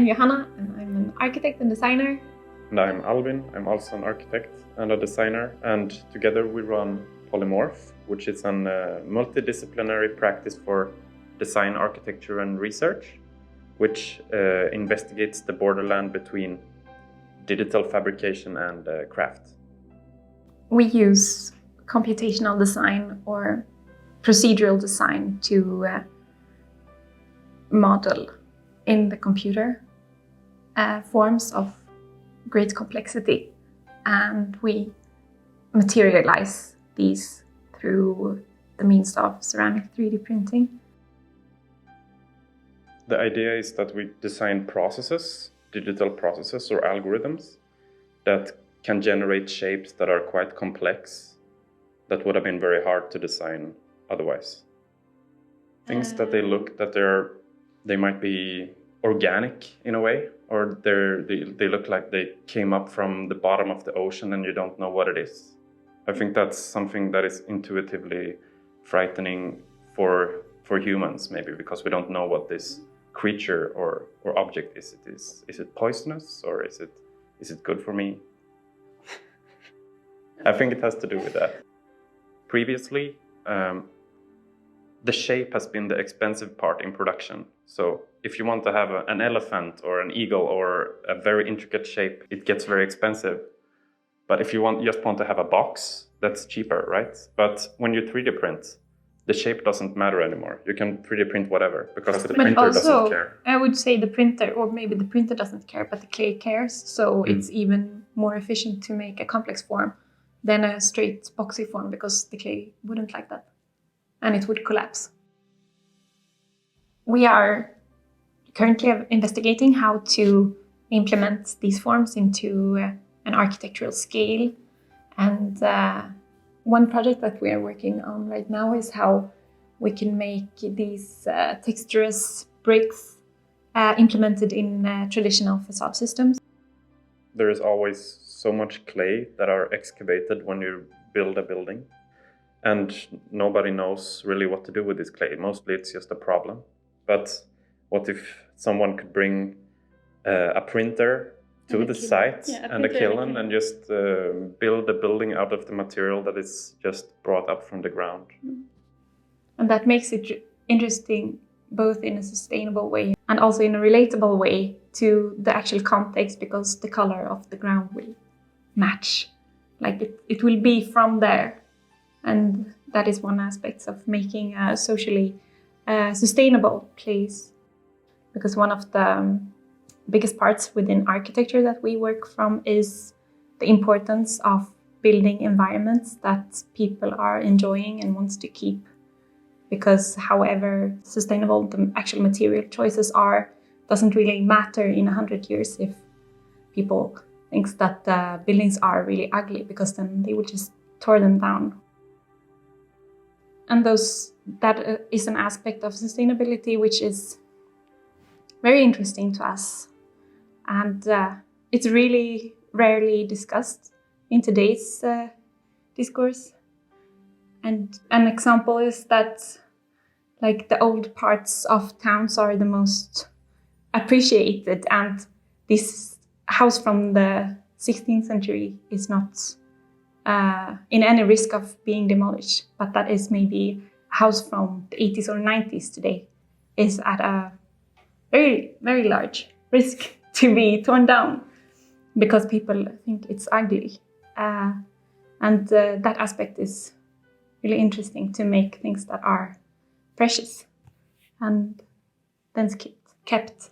I'm Johanna, and I'm an architect and designer. And I'm Alvin. I'm also an architect and a designer. And together we run Polymorf, which is a multidisciplinary practice for design, architecture, and research, which investigates the borderland between digital fabrication and craft. We use computational design or procedural design to model in the computer forms of great complexity, and we materialize these through the means of ceramic 3D printing. The idea is that we design processes, digital processes or algorithms that can generate shapes that are quite complex, that would have been very hard to design otherwise. Things that they might be organic in a way, or they look like they came up from the bottom of the ocean and you don't know what it is. I think that's something that is intuitively frightening for humans, maybe because we don't know what this creature or object is. Is it poisonous, or is it good for me? I think it has to do with that. Previously, the shape has been the expensive part in production. So if you want to have an elephant or an eagle or a very intricate shape, it gets very expensive. But if you just want to have a box, that's cheaper, right? But when you 3D print, the shape doesn't matter anymore. You can 3D print whatever because the printer doesn't care. I would say the printer, or maybe the printer doesn't care, but the clay cares. So it's even more efficient to make a complex form than a straight boxy form, because the clay wouldn't like that and it would collapse. We are currently investigating how to implement these forms into an architectural scale. And one project that we are working on right now is how we can make these texturous bricks implemented in traditional facade systems. There is always so much clay that are excavated when you build a building, and nobody knows really what to do with this clay. Mostly it's just a problem. But what if someone could bring a printer to the site and a kiln and just build a building out of the material that is just brought up from the ground? And that makes it interesting, both in a sustainable way and also in a relatable way to the actual context, because the color of the ground will match. Like it will be from there. And that is one aspect of making a socially sustainable place. Because one of the biggest parts within architecture that we work from is the importance of building environments that people are enjoying and wants to keep. Because however sustainable the actual material choices are, doesn't really matter in 100 years if people think that the buildings are really ugly, because then they will just tear them down. And that is an aspect of sustainability which is very interesting to us. And it's really rarely discussed in today's discourse. And an example is that like the old parts of towns are the most appreciated, and this house from the 16th century is not in any risk of being demolished. But that is maybe a house from the 80s or 90s today is at a very, very large risk to be torn down because people think it's ugly. And that aspect is really interesting, to make things that are precious and then kept